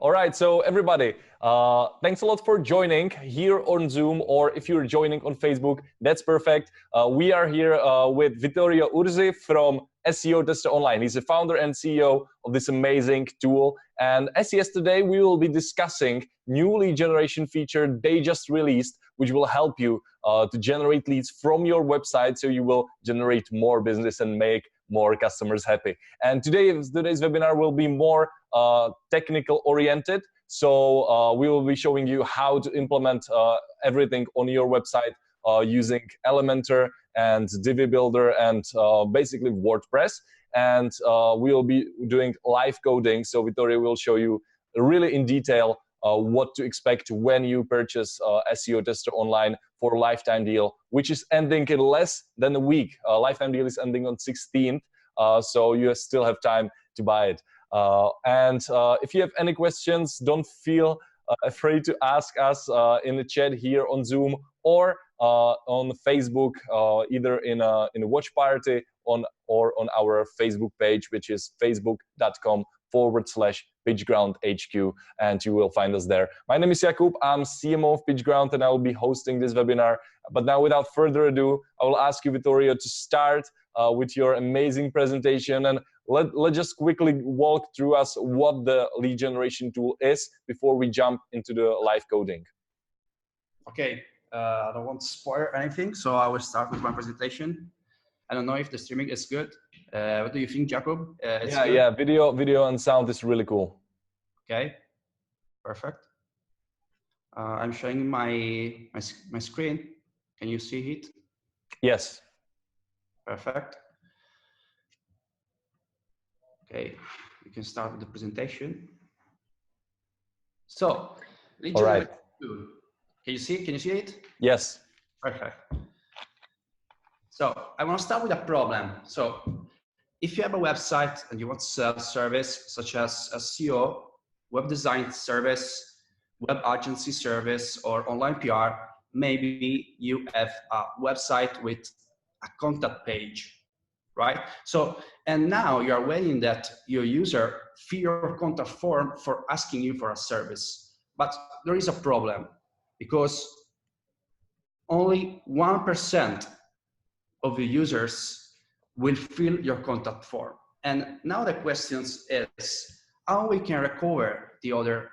All right, so everybody, thanks a lot for joining here on Zoom, or if you're joining on Facebook, that's perfect. We are here with Vittorio Urzi from SEO Tester Online. He's the founder and CEO of this amazing tool. And as yesterday, we will be discussing new lead generation feature they just released, which will help you to generate leads from your website, so you will generate more business and make more customers happy. And today's webinar will be more technical oriented. So we will be showing you how to implement everything on your website using Elementor and Divi Builder and basically WordPress. And we will be doing live coding. So Vittorio will show you really in detail what to expect when you purchase SEO Tester Online for a lifetime deal, which is ending in less than a week. Lifetime deal is ending on 16th, so you still have time to buy it. And if you have any questions, don't feel afraid to ask us in the chat here on Zoom or on Facebook, either in a watch party or on our Facebook page, which is facebook.com/PitchGround HQ, and you will find us there. My name is Jakub, I'm CMO of PitchGround, and I will be hosting this webinar. But now, without further ado, I will ask you, Vittorio, to start with your amazing presentation, and let's just quickly walk through us what the lead generation tool is before we jump into the live coding. Okay, I don't want to spoil anything, so I will start with my presentation. I don't know if the streaming is good. What do you think, Jakub? Yeah, video and sound is really cool. Okay, perfect. I'm showing my screen. Can you see it? Yes. Perfect. Okay, we can start with the presentation. So, all right. Can you see it? Yes. Perfect. So I want to start with a problem. So if you have a website and you want to sell service such as SEO, web design service, web agency service, or online PR, maybe you have a website with a contact page, right? So, and now you are waiting that your user fill your contact form for asking you for a service. But there is a problem, because only 1% of the users will fill your contact form. And now the question is how we can recover the other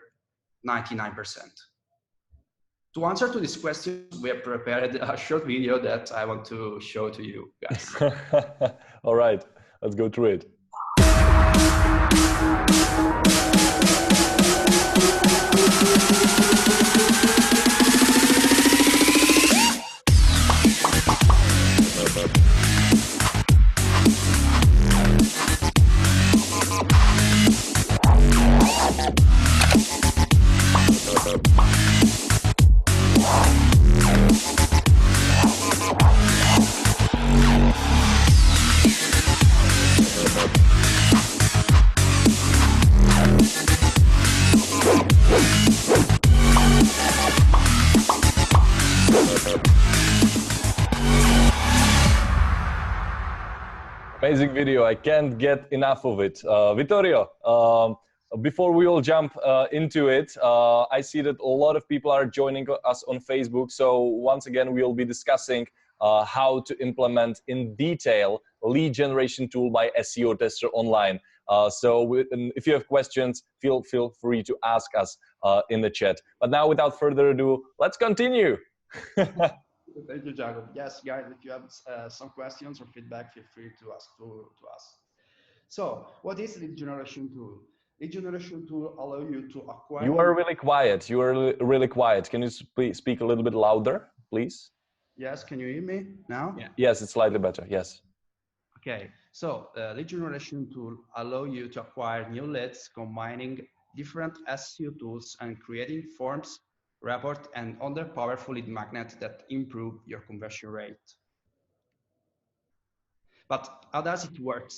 99%. To answer to this question, we have prepared a short video that I want to show to you guys. All right, let's go through it. Amazing video. I can't get enough of it. Vittorio, before we all jump into it, I see that a lot of people are joining us on Facebook. So once again, we'll be discussing how to implement in detail lead generation tool by SEO Tester Online. So if you have questions, feel free to ask us in the chat. But now, without further ado, let's continue. Thank you, Jakub. Yes, guys, if you have some questions or feedback, feel free to ask to us. So, what is lead generation tool? Lead generation tool allow you to acquire... You are really quiet. You are really quiet. Can you speak a little bit louder, please? Yes, can you hear me now? Yeah. Yes, it's slightly better, yes. Okay, so lead generation tool allow you to acquire new leads, combining different SEO tools and creating forms, report, and other powerful lead magnets that improve your conversion rate. But how does it work?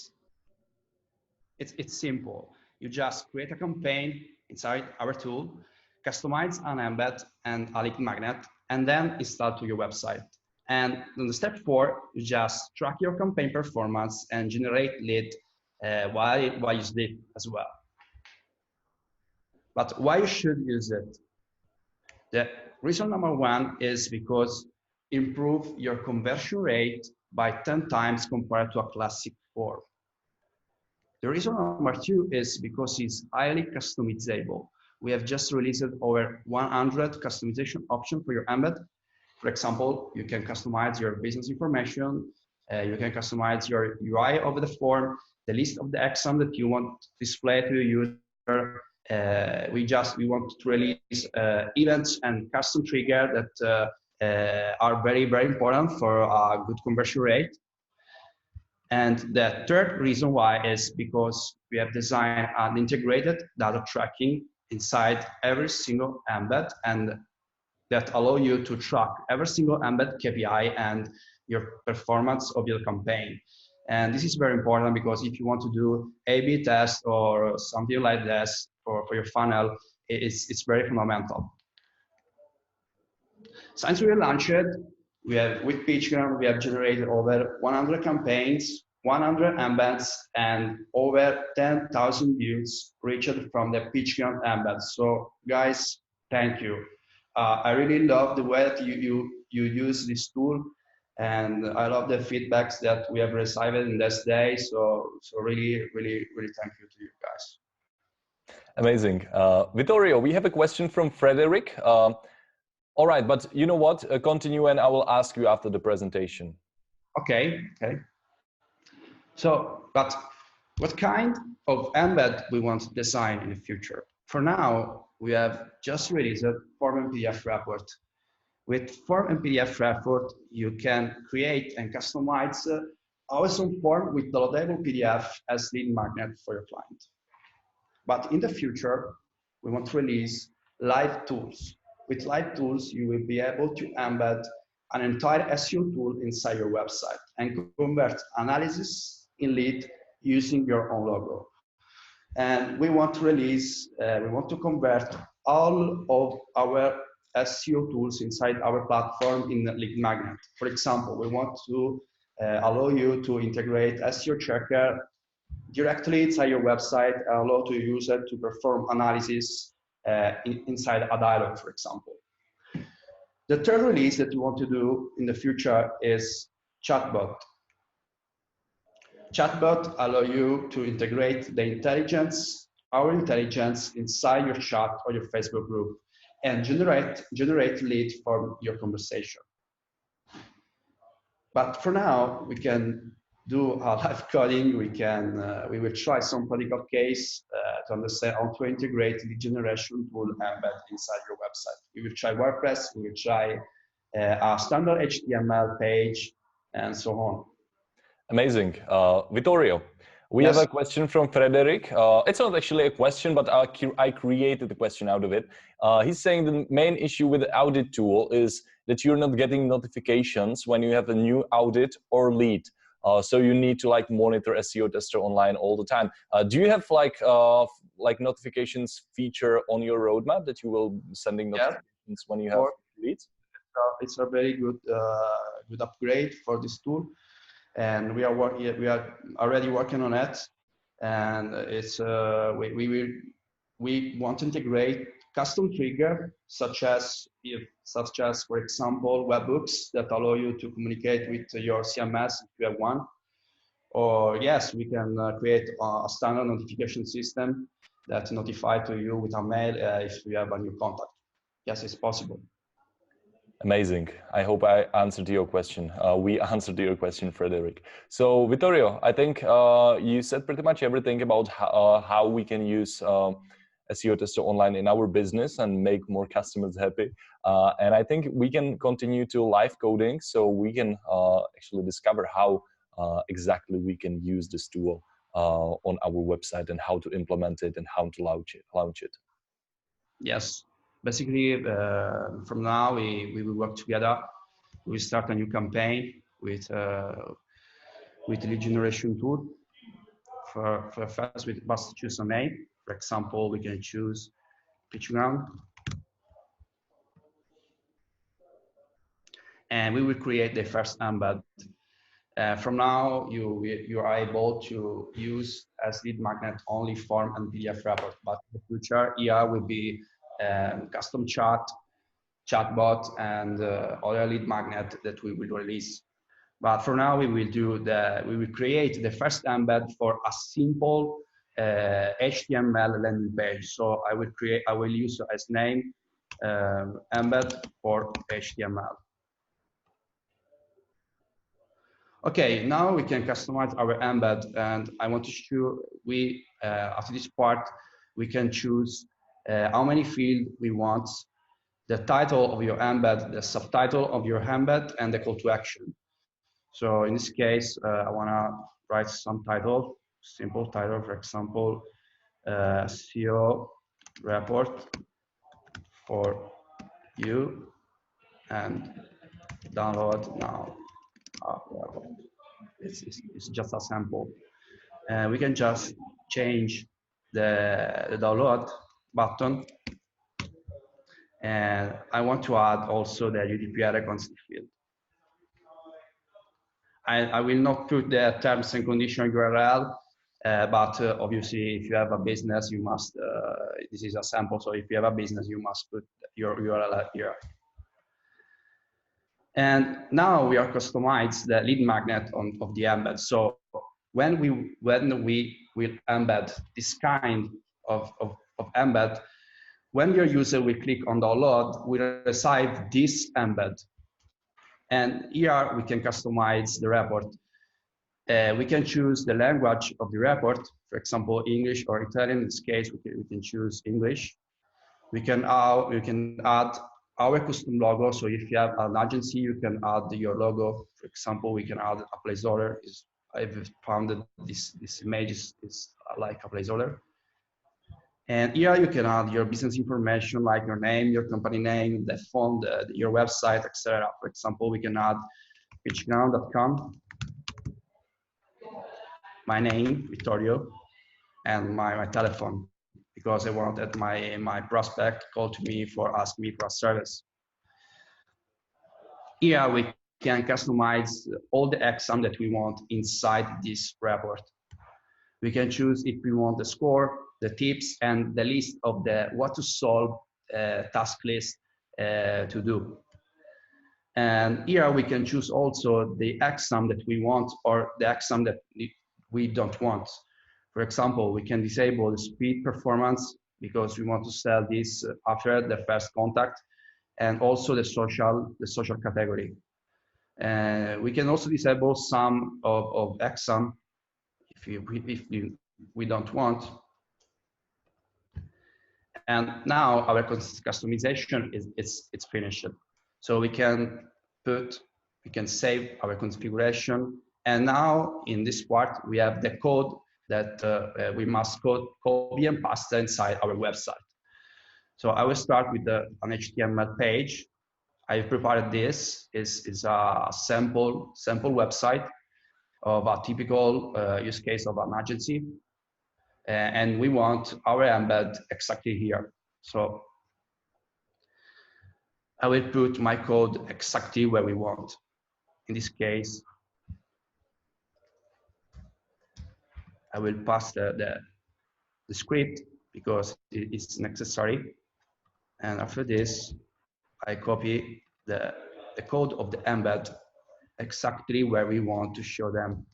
It's simple. You just create a campaign inside our tool, customize an embed and a lead magnet, and then install to your website. And on the step 4, you just track your campaign performance and generate lead while you sleep as well. But why you should use it? The reason number one is because improve your conversion rate by 10 times compared to a classic form. The reason number two is because it's highly customizable. We have just released over 100 customization options for your embed. For example, you can customize your business information. You can customize your UI of the form, the list of the exam that you want to display to your user. We want to release events and custom trigger that are very, very important for a good conversion rate. And the third reason why is because we have designed an integrated data tracking inside every single embed, and that allow you to track every single embed KPI and your performance of your campaign. And this is very important because if you want to do A/B test or something like this for your funnel, it's very fundamental. Since we launched it, with PitchGround, we have generated over 100 campaigns, 100 embeds, and over 10,000 views reached from the PitchGround embed. So guys, thank you. I really love the way that you use this tool, and I love the feedbacks that we have received in this day. So really, really, really thank you to you guys. Amazing. Vittorio, we have a question from Frederick. All right, but you know what? Continue and I will ask you after the presentation. Okay. So, but what kind of embed we want to design in the future? For now, we have just released a form and PDF report. With form and PDF report, you can create and customize awesome form with downloadable PDF as lead magnet for your client. But in the future, we want to release live tools. With live tools, you will be able to embed an entire SEO tool inside your website and convert analysis in lead using your own logo. And we want to release, we want to convert all of our SEO tools inside our platform in the lead magnet. For example, we want to allow you to integrate SEO checker directly inside your website, allow the user to perform analysis inside a dialog, for example. The third release that we want to do in the future is chatbot. Chatbot allow you to integrate the intelligence, our intelligence inside your chat or your Facebook group and generate lead from your conversation. But for now, we can do a live coding. We will try some practical case to understand how to integrate lead generation tool embed inside your website. We will try Wordpress. We will try a standard HTML page and so on. Amazing. Vittorio, we Yes. have a question from Frederick. It's not actually a question, but I created the question out of it. He's saying the main issue with the audit tool is that you're not getting notifications when you have a new audit or lead. So you need to monitor SEO Tester Online all the time. Do you have like notifications feature on your roadmap that you will be sending notifications when you have leads? It's a very good good upgrade for this tool, and we are already working on it. And it's we want to integrate custom trigger such as for example webhooks that allow you to communicate with your CMS if you have one, or yes, we can create a standard notification system that notify to you with a mail if you have a new contact. Yes, it's possible. Amazing. I hope I answered your question. We answered your question, Frederick. So Vittorio, I think you said pretty much everything about how we can use SEO Tester Online in our business and make more customers happy. And I think we can continue to live coding so we can actually discover how exactly we can use this tool on our website and how to implement it and how to launch it. Yes. Basically, from now, we will work together. We start a new campaign with lead generation tool. For first, we must choose a name. For example, we can choose PitchGround. And we will create the first embed. From now, you are able to use as lead magnet only form and PDF report, but in the future, here will be custom chatbot, and other lead magnet that we will release. But for now, we will create the first embed for a simple HTML landing page. So I will use as name embed for HTML. Okay, now we can customize our embed, and I want to show after this part, we can choose how many fields we want, the title of your embed, the subtitle of your embed, and the call to action. So in this case, I want to write some title, simple title, for example, SEO report for you, and download now. It's just a sample. We can just change the download button. And I want to add also the GDPR consent field. I will not put the terms and condition URL, but obviously if you have a business, you must, this is a sample, so if you have a business, you must put your URL here. And now we are customized the lead magnet of the embed. So when we will embed this kind of embed, when your user will click on download, we receive this embed. And here we can customize the report. We can choose the language of the report, for example, English or Italian. In this case, we can choose English. We can add our custom logo. So if you have an agency, you can add your logo. For example, we can add a placeholder. I've found that this image is like a placeholder. And here you can add your business information, like your name, your company name, the phone, your website, etc. For example, we can add PitchGround.com, my name, Vittorio, and my telephone, because I want that my prospect call to me for ask me for a service. Here we can customize all the exam that we want inside this report. We can choose if we want the score, the tips, and the list of the what to solve task list to do. And here we can choose also the exam that we want or the exam that we don't want. For example, we can disable the speed performance because we want to sell this after the first contact, and also the social category. We can also disable some of exam if we don't want. And now our customization it's finished. So we can save our configuration. And now in this part, we have the code that we must copy and paste inside our website. So I will start with an HTML page. I prepared this. Is a sample website of a typical use case of an agency. And we want our embed exactly here. So I will put my code exactly where we want. In this case, I will pass the script because it's necessary. And after this, I copy the code of the embed exactly where we want to show them.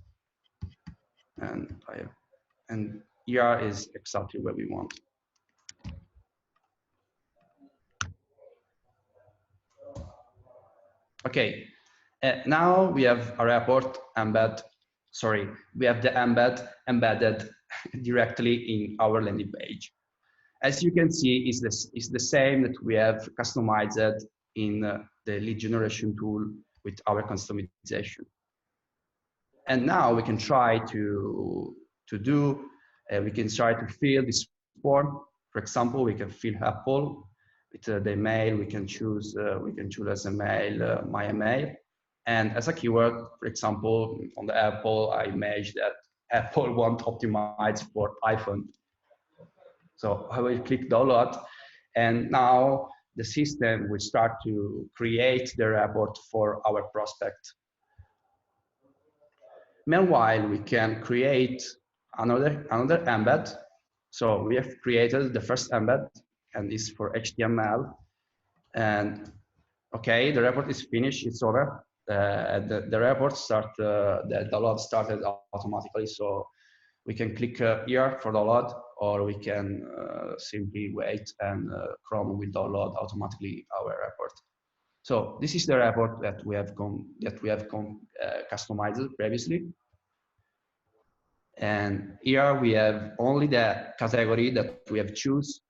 And here is exactly where we want. Okay, now we have a report embed. Sorry, we have the embed embedded directly in our landing page. As you can see, it's the same that we have customized in the lead generation tool with our customization. And now we can try to fill this form. For example, we can fill Apple with the email. We can choose as a mail my email, and as a keyword, for example, on the Apple, I imagine that Apple won't optimize for iPhone. So I will click download, and now the system will start to create the report for our prospect. Meanwhile, we can create another embed. So we have created the first embed, and it's for HTML. And okay, the report is finished, it's over. The report the download started automatically. So we can click here for download, or we can simply wait, and Chrome will download automatically our report. So this is the report that we have customized previously. And here we have only the category that we have choose.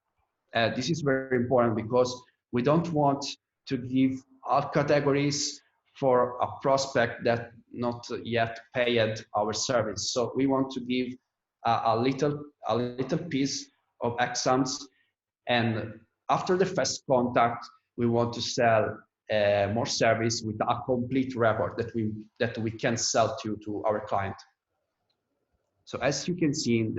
This is very important because we don't want to give all categories for a prospect that not yet paid our service. So we want to give a little piece of exams, and after the first contact, we want to sell more service with a complete report that we can sell to our client. So as you can see in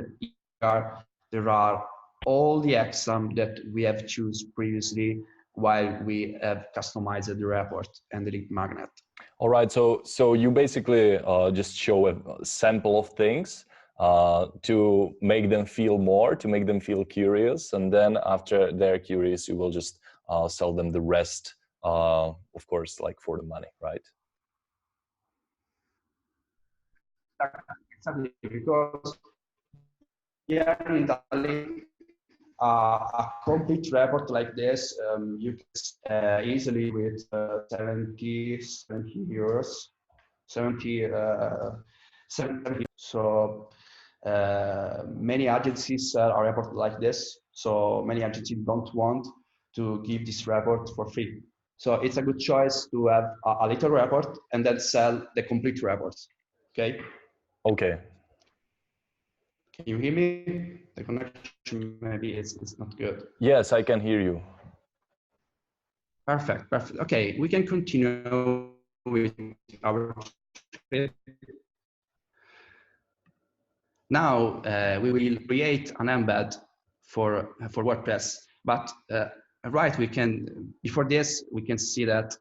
there are all the exams that we have choose previously while we have customized the report and the lead magnet. All right, so you basically just show a sample of things to make them feel more, to make them feel curious, and then after they're curious, you will just sell them the rest, of course, like for the money, right? Exactly, because here in Italy, a complete report like this, you can easily with 70 euros, 70. So many agencies sell a report like this. So many agencies don't want to give this report for free. So it's a good choice to have a little report and then sell the complete reports. Okay. Okay. Can you hear me? The connection maybe it's not good. Yes, I can hear you. Perfect, perfect. Okay, we can continue with our trip. Now we will create an embed for WordPress, but right, we can, before this, we can see that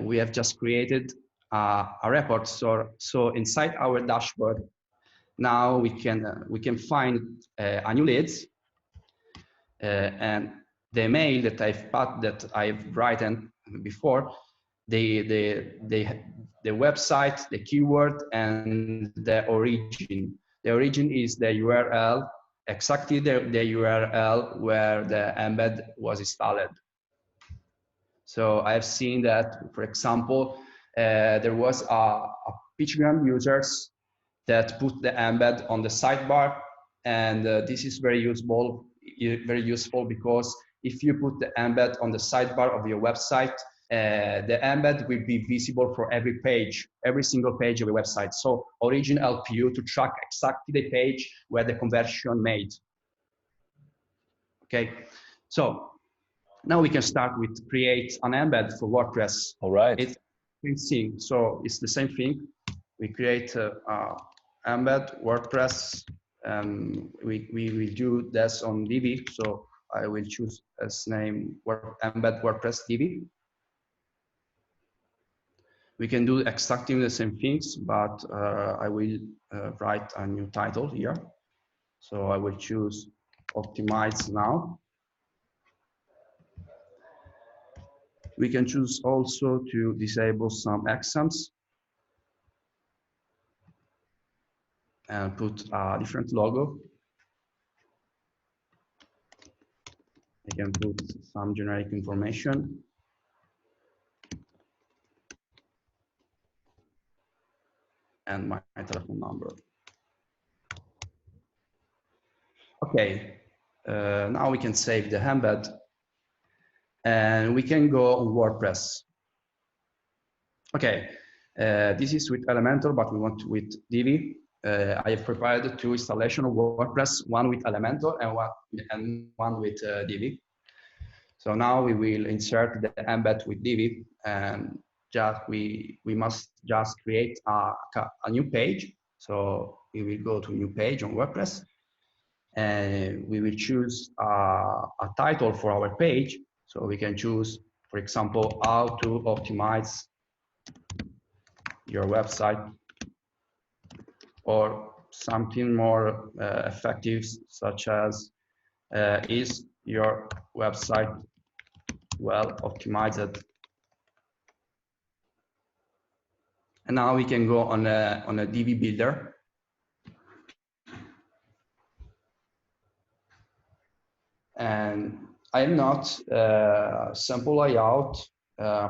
we have just created a report. So inside our dashboard, now we can find a new leads, and the email that I've written before, the website, the keyword, and the origin. The origin is the URL, exactly the URL where the embed was installed. So I've seen that, for example, there was a PitchGround users that put the embed on the sidebar, and this is very useful because if you put the embed on the sidebar of your website, the embed will be visible for every page, every single page of your website. So Origin helps you to track exactly the page where the conversion made. Okay, so now we can start with create an embed for WordPress. All right. It's the same thing. So it's the same thing. We create embed WordPress. We will do this on Divi. So I will choose as name embed WordPress Divi. We can do exactly the same things, but I will write a new title here. So I will choose optimize now. We can choose also to disable some exams and put a different logo. I can put some generic information. And my telephone number. Okay, now we can save the embed and we can go on WordPress. Okay, this is with Elementor, but we want with Divi. I have prepared two installations of WordPress, one with Elementor and one with Divi. So now we will insert the embed with Divi, and we must just create a new page. So we will go to new page on WordPress, and we will choose a title for our page. So we can choose, for example, how to optimize your website. or something more effective, such as is your website well optimized? And now we can go on a DV builder. And I am not sample layout,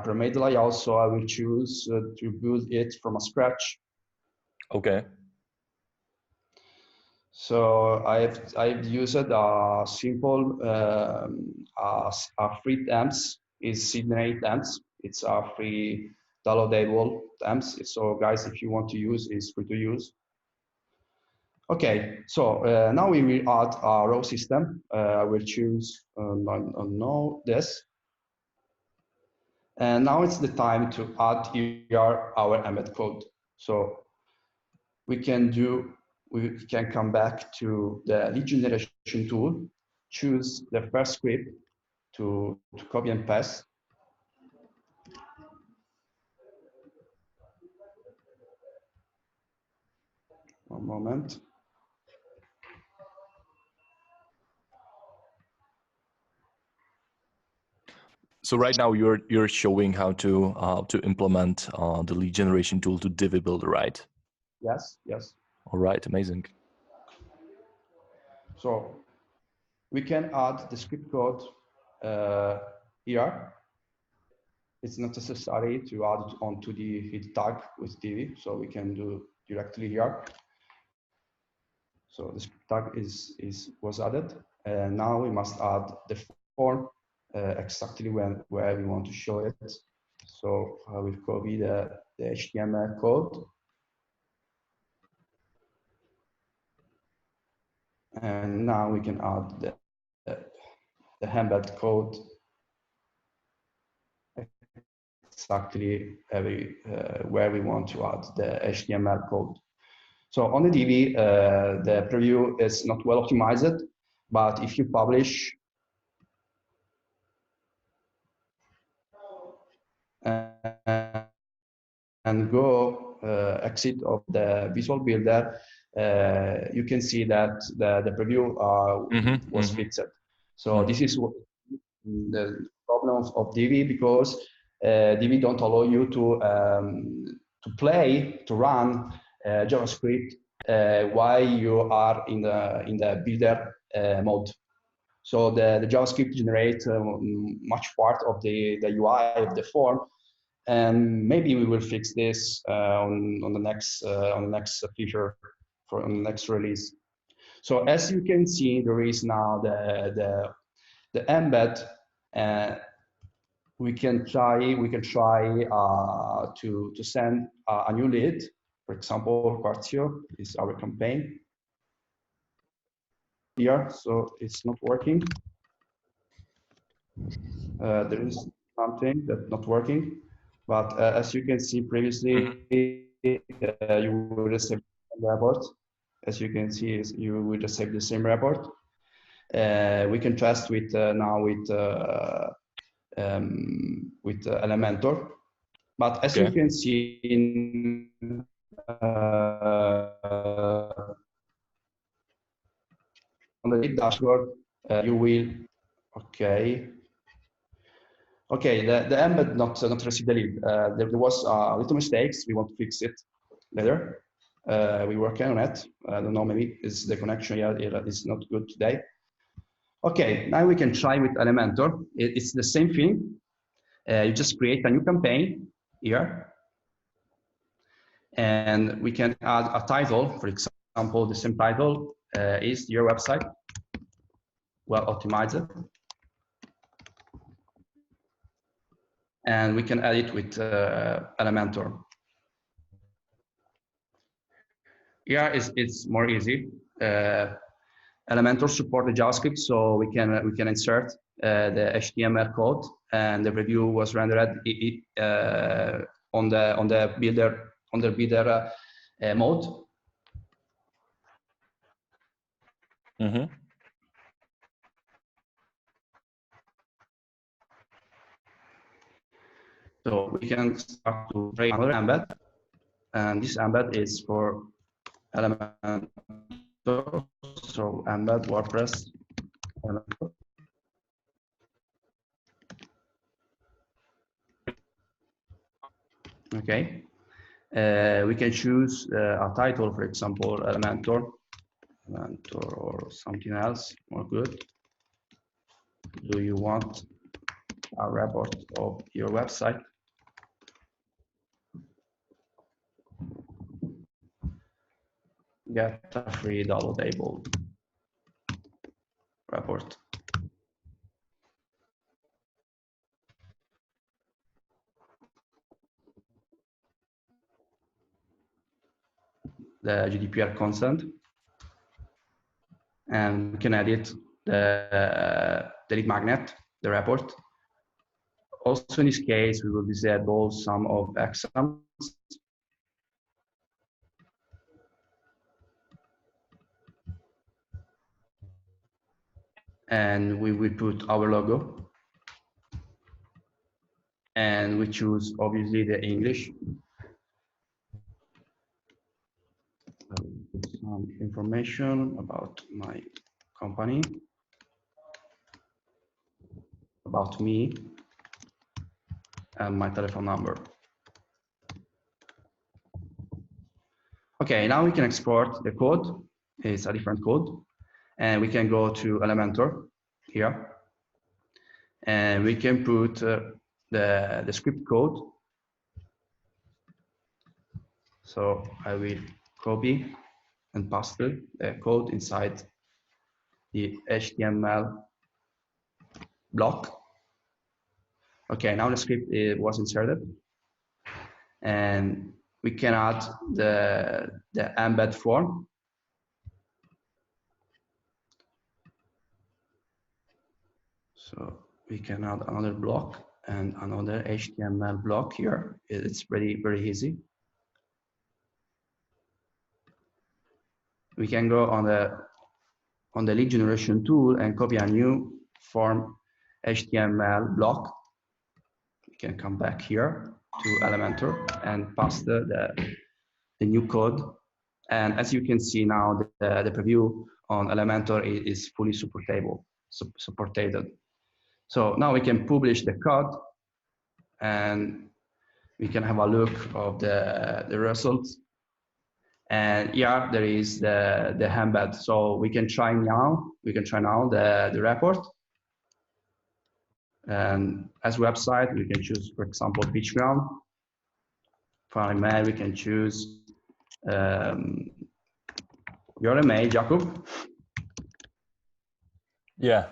pre-made layout, so I will choose to build it from scratch. Okay. So I've used a simple free themes is Sydney themes. It's a free downloadable themes. So guys, if you want to use, it's free to use. Okay, so now we will add a row system. I will choose no this. And now it's the time to add here our embed code. So we can come back to the lead generation tool, choose the first script to copy and paste. One moment. So right now you're showing how to implement the lead generation tool to Divi Builder, right? Yes, yes. All right, amazing. So we can add the script code here. It's not necessary to add it onto the hit tag with Divi, so we can do directly here. So the script tag was added, and now we must add the form exactly where we want to show it. So I will copy the HTML code, and now we can add the embed code exactly where we want to add the HTML code. So on the Divi, the preview is not well optimized, but if you publish and go exit of the visual builder, you can see that the preview was fixed. So this is what the problem of Divi, because Divi don't allow you to run JavaScript while you are in the builder mode. So the JavaScript generates much part of the UI of the form, and maybe we will fix this on the next feature on the next release. So as you can see, there is now the embed. We can try to send a new lead. For example, Quartio is our campaign here, so it's not working. There is something that's not working, but as you can see previously, you will receive the report. As you can see, you will receive the same report. We can test with now with Elementor, but as you can see in on the dashboard, you will the embed not received the lead. There was little mistakes. We want to fix it later. We working on it. I don't know, maybe is the connection here is not good today. Okay, now we can try with Elementor. It's the same thing. You just create a new campaign here, and we can add a title. For example, the same title is your website well optimized, and we can add it with Elementor. Here it's more easy. Elementor support the JavaScript, so we can insert the HTML code, and the review was rendered on the builder mode. So we can start to create another embed, and this embed is for Elementor, so Embed WordPress Elementor. Okay, we can choose a title, for example, Elementor, or something else more good. Do you want a report of your website? Get a free downloadable report. The GDPR consent, and we can edit the lead magnet, the report. Also, in this case, we will disable some of exams. And we will put our logo. And we choose, obviously, the English. Some information about my company, about me, and my telephone number. Okay, now we can export the code. It's a different code. And we can go to Elementor here. And we can put the script code. So I will copy and paste the code inside the HTML block. Okay, now the script was inserted. And we can add the embed form. So we can add another block and another HTML block here. It's very easy. We can go on the lead generation tool and copy a new form HTML block. We can come back here to Elementor and paste the new code. And as you can see now, the preview on Elementor is fully supported. So now we can publish the code and we can have a look of the results. And here there is the embed. So we can try now. We can try now the report. And as website, we can choose, for example, PitchGround. For email, we can choose your email, Jacob. Yeah.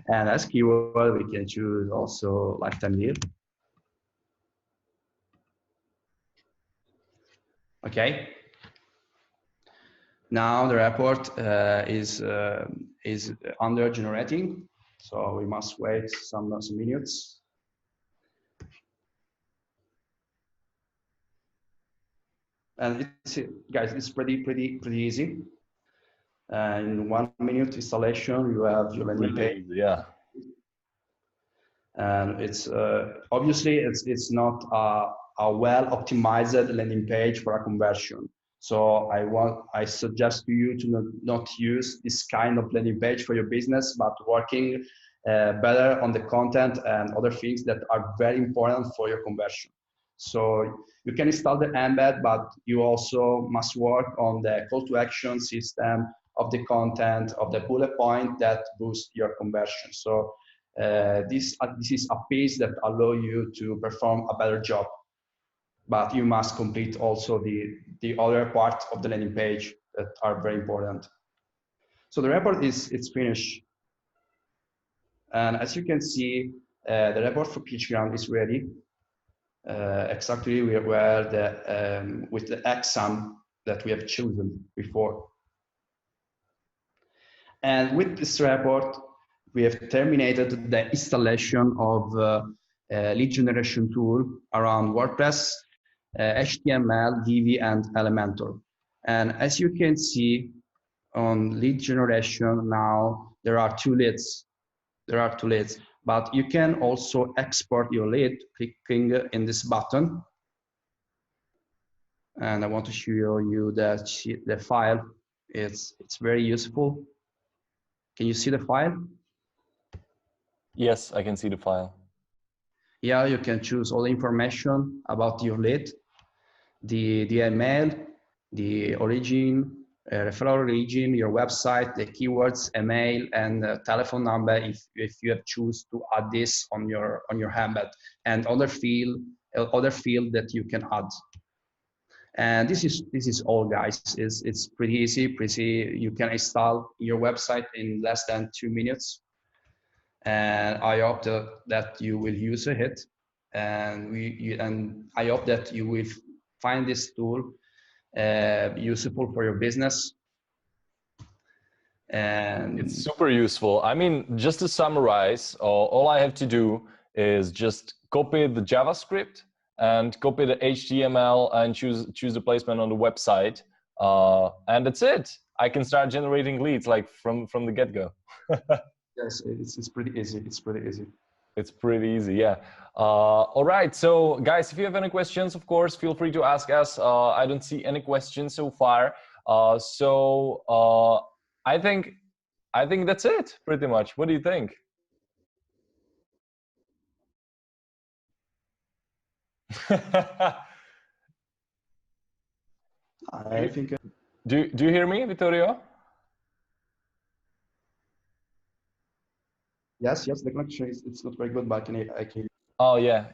And as keyword, we can choose also lifetime deal. Okay. Now the report is under generating, so we must wait some minutes. And guys, it's pretty easy. In 1 minute installation, you have your landing page. Yeah. And it's obviously it's not a well optimized landing page for a conversion. So I suggest to you to not use this kind of landing page for your business, but working better on the content and other things that are very important for your conversion. So you can install the embed, but you also must work on the call to action system of the content, of the bullet point that boost your conversion. So this is a piece that allow you to perform a better job, but you must complete also the other part of the landing page that are very important. So the report it's finished, and as you can see, the report for PitchGround is ready. Exactly where with the exam that we have chosen before. And with this report, we have terminated the installation of lead generation tool around WordPress, HTML, Divi, and Elementor. And as you can see on lead generation now, there are two leads. But you can also export your lead clicking in this button. and I want to show you the file. It's very useful. Can you see the file? Yes, I can see the file. Yeah, you can choose all the information about your lead, the email, the origin, referral origin, your website, the keywords, email, and telephone number if you have choose to add this on your embed, and other field that you can add. And this is all, guys. It's pretty easy. You can install your website in less than 2 minutes. And I hope that you will use it, and I hope that you will find this tool useful for your business. And it's super useful. I mean, just to summarize, all I have to do is just copy the JavaScript and copy the HTML and choose the placement on the website, and that's it. I can start generating leads like from the get-go. Yes, it's pretty easy. It's pretty easy. It's pretty easy, yeah. All right, so guys, if you have any questions, of course, feel free to ask us. I don't see any questions so far. I think that's it, pretty much. What do you think? I think. Do you hear me, Vittorio? Yes, the connection it's not very good, but I can. Oh yeah.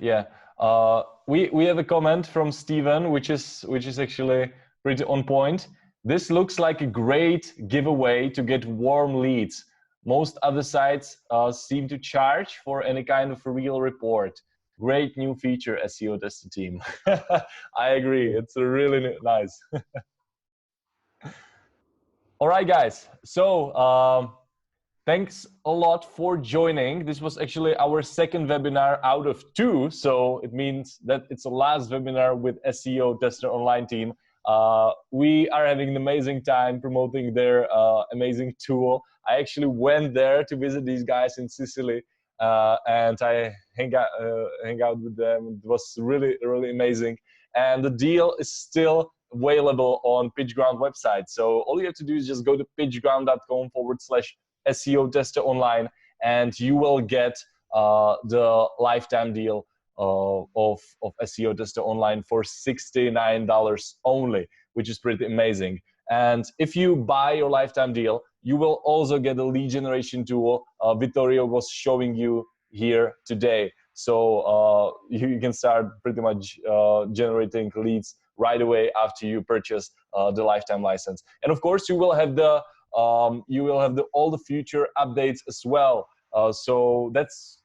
We have a comment from Steven, which is actually pretty on point. This looks like a great giveaway to get warm leads. Most other sites seem to charge for any kind of real report. Great new feature, SEO Tester team. I agree. It's really nice. All right, guys. So thanks a lot for joining. This was actually our second webinar out of 2, so it means that it's the last webinar with SEO Tester Online team. We are having an amazing time promoting their amazing tool. I actually went there to visit these guys in Sicily, and I hang out with them. It was really amazing. And the deal is still available on PitchGround website. So all you have to do is just go to pitchground.com/SEO Tester Online, and you will get the lifetime deal of SEO Tester Online for $69 only, which is pretty amazing. And if you buy your lifetime deal, you will also get a lead generation tool Vittorio was showing you here today. So you can start pretty much generating leads right away after you purchase the lifetime license. And of course, you will have all the future updates as well. So that's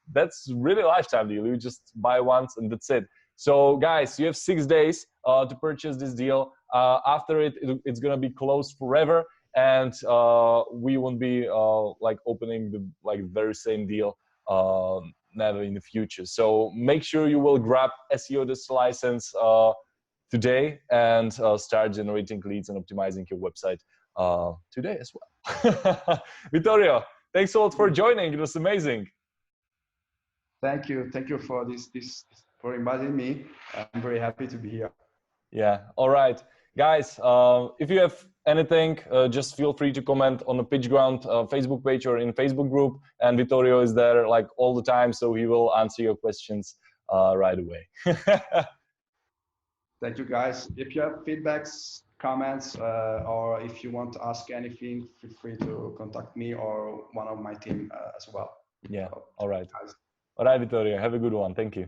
really a lifetime deal. You just buy once and that's it. So guys, you have 6 days to purchase this deal. After it's gonna be closed forever, and we won't be like opening the very same deal never in the future. So make sure you will grab SEO Tester license today and start generating leads and optimizing your website today as well. Vittorio, thanks a lot for joining. It was amazing. Thank you for this for inviting me. I'm very happy to be here. Yeah. All right, guys. If you have anything, just feel free to comment on the PitchGround Facebook page or in Facebook group. And Vittorio is there like all the time, so he will answer your questions right away. Thank you, guys. If you have feedbacks, comments, or if you want to ask anything, feel free to contact me or one of my team as well. Yeah. All right. All right, Vittorio. Have a good one. Thank you.